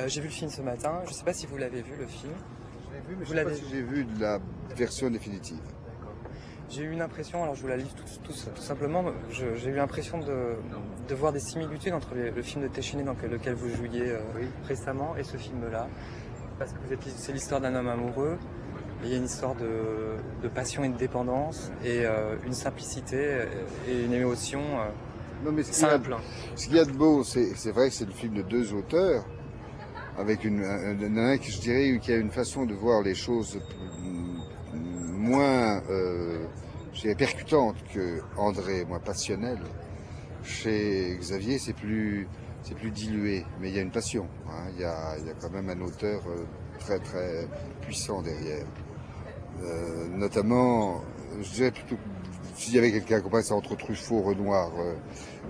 J'ai vu le film ce matin, je ne sais pas si vous l'avez vu le film. Je l'ai vu, mais Vous je ne sais pas l'avez si j'ai vu la version définitive. J'ai eu une impression, alors je vous la lis tout simplement, j'ai eu l'impression de voir des similitudes entre le film de Téchiné dans lequel vous jouiez Oui. récemment et ce film-là. Parce que c'est l'histoire d'un homme amoureux, et il y a une histoire de passion et de dépendance, et une simplicité et une émotion Non, mais simple. ce qu'il y a de beau, c'est vrai que c'est le film de deux auteurs, avec un qui, je dirais, qui a une façon de voir les choses moins je dirais, percutante que André, moins passionnelle. Chez Xavier, c'est plus dilué, mais il y a une passion. Hein. Il y a quand même un auteur très très puissant derrière. Notamment, je dirais plutôt, s'il y avait quelqu'un qui passe entre Truffaut, Renoir,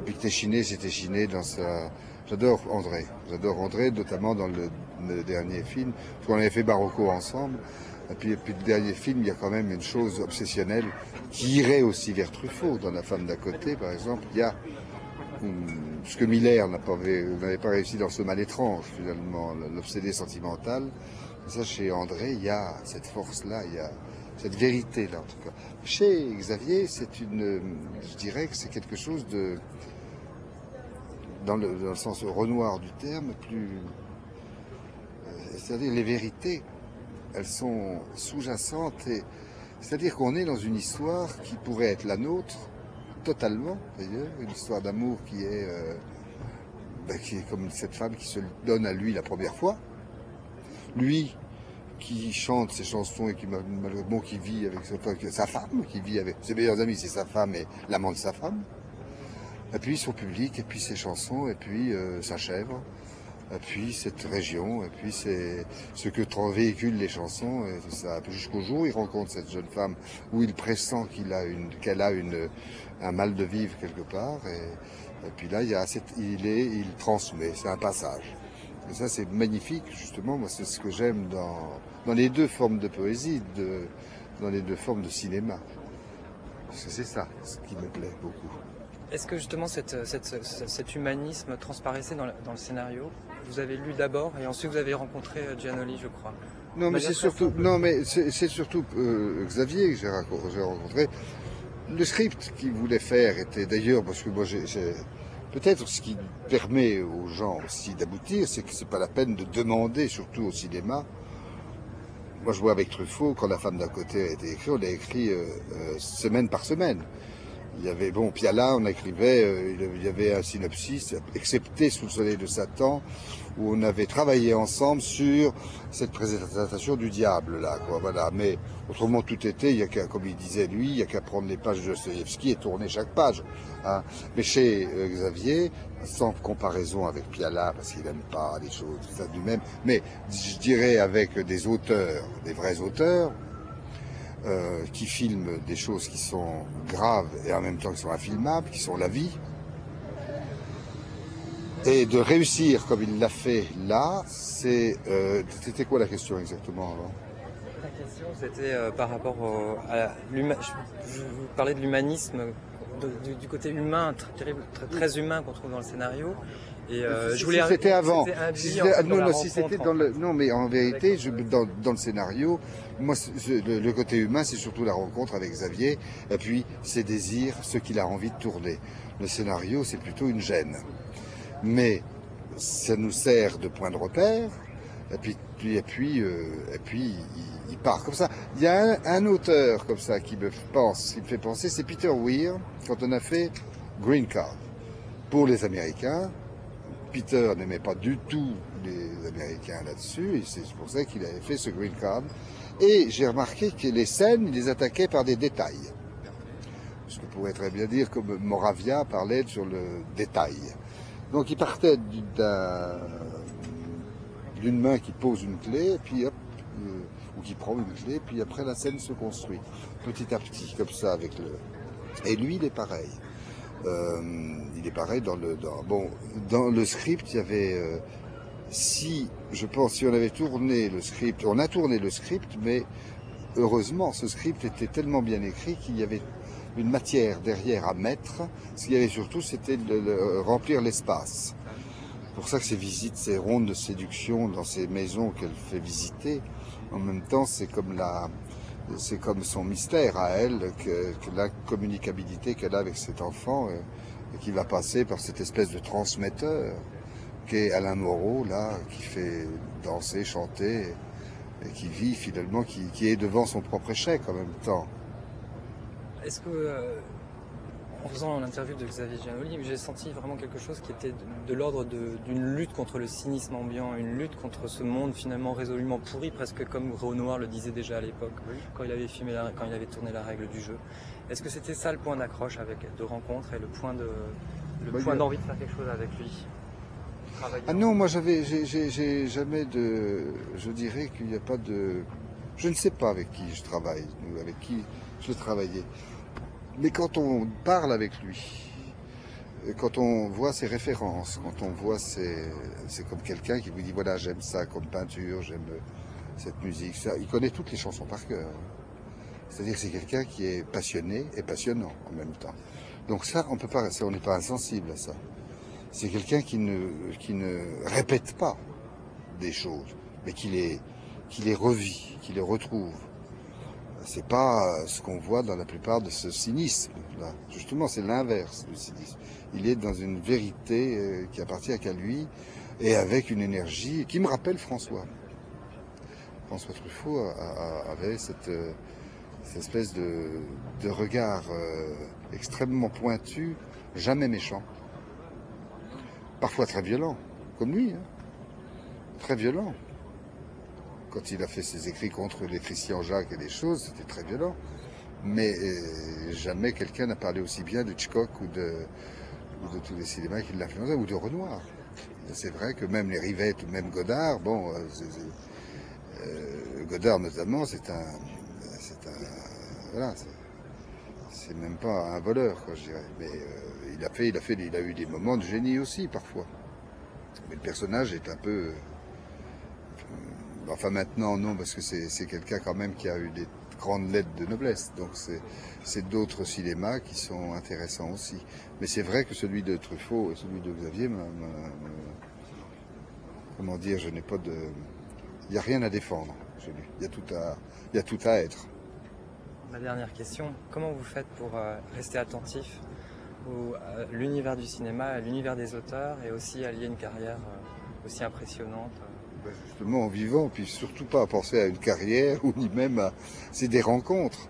puis que Téchiné, c'est Téchiné dans sa... J'adore André, notamment dans le dernier film, parce qu'on avait fait Barocco ensemble. Et puis le dernier film, il y a quand même une chose obsessionnelle qui irait aussi vers Truffaut. Dans La femme d'à côté, par exemple, il y a ce que Miller n'avait pas réussi dans Ce mal étrange, finalement, l'obsédé sentimental. Et ça, chez André, il y a cette force-là, il y a cette vérité-là, en tout cas. Chez Xavier, je dirais que c'est quelque chose de, dans le sens Renoir du terme, c'est-à-dire les vérités, elles sont sous-jacentes, c'est-à-dire qu'on est dans une histoire qui pourrait être la nôtre, totalement d'ailleurs, une histoire d'amour qui est comme cette femme qui se donne à lui la première fois, lui qui chante ses chansons et qui malheureusement qui vit avec sa femme, qui vit avec ses meilleurs amis, c'est sa femme et l'amant de sa femme, et puis son public, et puis ses chansons, et puis sa chèvre, et puis cette région, et puis c'est ce que véhiculent les chansons, et tout ça. Jusqu'au jour où il rencontre cette jeune femme, où il pressent qu'elle a un mal de vivre quelque part, et puis là il transmet, c'est un passage. Et ça c'est magnifique, justement, moi c'est ce que j'aime dans les deux formes de poésie, dans les deux formes de cinéma. Parce que c'est ça ce qui me plaît beaucoup. Est-ce que justement cet humanisme transparaissait dans le scénario? Vous avez lu d'abord et ensuite vous avez rencontré Giannoli, je crois. Non, mais c'est surtout, Xavier que j'ai rencontré. Le script qu'il voulait faire était d'ailleurs, parce que moi peut-être ce qui permet aux gens aussi d'aboutir, c'est que c'est pas la peine de demander, surtout au cinéma. Moi je vois avec Truffaut, quand La femme d'à côté a été écrit, on l'a écrit semaine par semaine. Il y avait, Piala, on écrivait, il y avait un synopsis, excepté Sous le soleil de Satan, où on avait travaillé ensemble sur cette présentation du diable, là, quoi, voilà. Mais autrement, tout était, il y a qu'à, comme il disait lui, il y a qu'à prendre les pages de Dostoïevski et tourner chaque page. Hein. Mais chez Xavier, sans comparaison avec Piala, parce qu'il n'aime pas les choses, ça du même, mais je dirais avec des auteurs, des vrais auteurs, qui filment des choses qui sont graves et en même temps qui sont infilmables, qui sont la vie. Et de réussir comme il l'a fait là, c'était quoi la question exactement avant? La question c'était par rapport à je vous parlais de l'humanisme, du côté humain, très humain qu'on trouve dans le scénario. Et je voulais. C'était avant. Non, mais en vérité, dans le scénario, moi, le côté humain, c'est surtout la rencontre avec Xavier, et puis ses désirs, ce qu'il a envie de tourner. Le scénario, c'est plutôt une gêne. Mais ça nous sert de point de repère, et puis il part comme ça. Il y a un auteur comme ça qui me fait penser, c'est Peter Weir, quand on a fait Green Card pour les Américains. Peter n'aimait pas du tout les Américains là-dessus, et c'est pour ça qu'il avait fait ce Green Card. Et j'ai remarqué que les scènes, il les attaquait par des détails. Ce que pourrait très bien dire comme Moravia parlait sur le détail. Donc il partait d'une main qui pose une clé, puis hop, ou qui prend une clé, puis après la scène se construit, petit à petit, comme ça, avec Et lui, il est pareil. Il est pareil dans le script, il y avait si on avait tourné le script, on a tourné le script, mais heureusement ce script était tellement bien écrit qu'il y avait une matière derrière à mettre. Ce qu'il y avait surtout, c'était de remplir l'espace. pour ça que ces visites, ces rondes de séduction dans ces maisons qu'elle fait visiter, en même temps, c'est comme son mystère à elle, que la communicabilité qu'elle a avec cet enfant, et qui va passer par cette espèce de transmetteur qu'est Alain Moreau, là, qui fait danser, chanter, et qui vit finalement, qui est devant son propre échec en même temps. Est-ce que, en faisant l'interview de Xavier Giannoli, j'ai senti vraiment quelque chose qui était de l'ordre d'une lutte contre le cynisme ambiant, une lutte contre ce monde finalement résolument pourri, presque comme Renoir le disait déjà à l'époque, quand il avait quand il avait tourné La règle du jeu. Est-ce que c'était ça le point d'accroche de rencontre et le point d'envie de faire quelque chose avec lui? Ah non, moi j'ai jamais je dirais qu'il n'y a pas de, je ne sais pas avec qui je travaille, avec qui je travaillais. Mais quand on parle avec lui, quand on voit ses références, quand on voit c'est comme quelqu'un qui vous dit voilà, j'aime ça comme peinture, j'aime cette musique, ça. Il connaît toutes les chansons par cœur. C'est-à-dire que c'est quelqu'un qui est passionné et passionnant en même temps. Donc ça, on peut pas, on n'est pas insensible à ça. C'est quelqu'un qui ne répète pas des choses, mais qui les revit, qui les retrouve. C'est pas ce qu'on voit dans la plupart de ce cynisme. Là. Justement, c'est l'inverse du cynisme. Il est dans une vérité qui appartient qu'à lui et avec une énergie qui me rappelle François. François Truffaut avait cette espèce de regard extrêmement pointu, jamais méchant. Parfois très violent, comme lui, hein. Très violent. Quand il a fait ses écrits contre les Christian Jacques et des choses, c'était très violent. Mais jamais quelqu'un n'a parlé aussi bien de Hitchcock ou de tous les cinémas qui l'influençaient, ou de Renoir. C'est vrai que même les Rivette ou même Godard, bon, Godard notamment, voilà, c'est même pas un voleur, quoi, je dirais. Mais il a eu des moments de génie aussi parfois. Mais le personnage est un peu, enfin maintenant non, parce que c'est quelqu'un quand même qui a eu des grandes lettres de noblesse. Donc c'est d'autres cinémas qui sont intéressants aussi. Mais c'est vrai que celui de Truffaut et celui de Xavier, comment dire, je n'ai pas de, il n'y a rien à défendre chez lui. Il y a tout à être. Ma dernière question, comment vous faites pour rester attentif à l'univers du cinéma, à l'univers des auteurs et aussi allier une carrière aussi impressionnante? Justement en vivant, puis surtout pas à penser à une carrière ou ni même à... C'est des rencontres.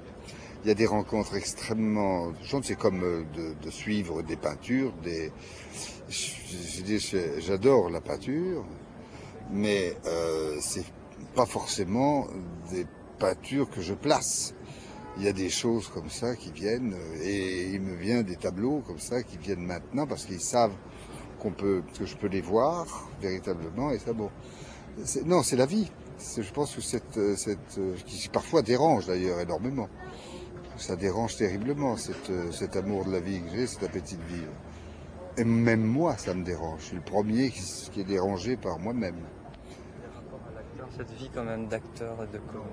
Il y a des rencontres extrêmement... C'est comme de suivre des peintures, j'adore la peinture, mais c'est pas forcément des peintures que je place. Il y a des choses comme ça qui viennent, et il me vient des tableaux comme ça qui viennent maintenant parce qu'ils savent que je peux les voir véritablement, et ça, bon. Non, c'est la vie. Je pense que qui parfois dérange d'ailleurs énormément. Ça dérange terriblement, cet amour de la vie que j'ai, cet appétit de vivre. Et même moi, ça me dérange. Je suis le premier qui est dérangé par moi-même. Les rapports à l'acteur, cette vie quand même d'acteur et de comédien.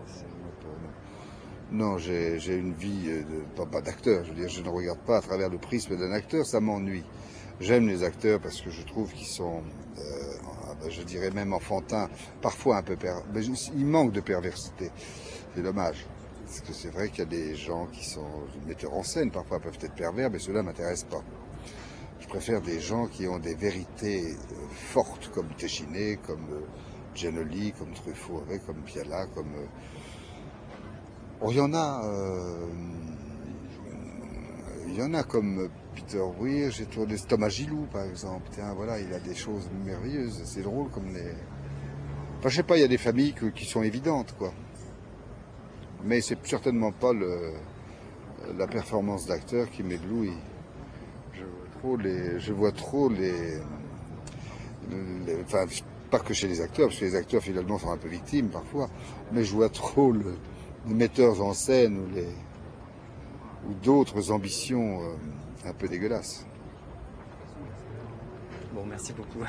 Non, j'ai une vie pas d'acteur. Je veux dire, je ne regarde pas à travers le prisme d'un acteur, ça m'ennuie. J'aime les acteurs parce que je trouve qu'ils sont, je dirais même enfantins, parfois un peu ils manquent de perversité. C'est dommage. Parce que c'est vrai qu'il y a des gens qui sont metteurs en scène, parfois peuvent être pervers, mais ceux-là ne m'intéressent pas. Je préfère des gens qui ont des vérités fortes, comme Téchiné, comme Giannoli, comme Truffaut, comme Piala, comme... il y en a comme Peter Weir, j'ai tourné Thomas Gilou par exemple. Tiens, voilà, il a des choses merveilleuses. C'est drôle comme les... Enfin, je sais pas, il y a des familles qui sont évidentes, quoi. Mais c'est certainement pas la performance d'acteur qui m'éblouit. Je vois trop les... Enfin, pas que chez les acteurs, parce que les acteurs finalement sont un peu victimes parfois, mais je vois trop les metteurs en scène ou d'autres ambitions un peu dégueulasses. Bon, merci beaucoup.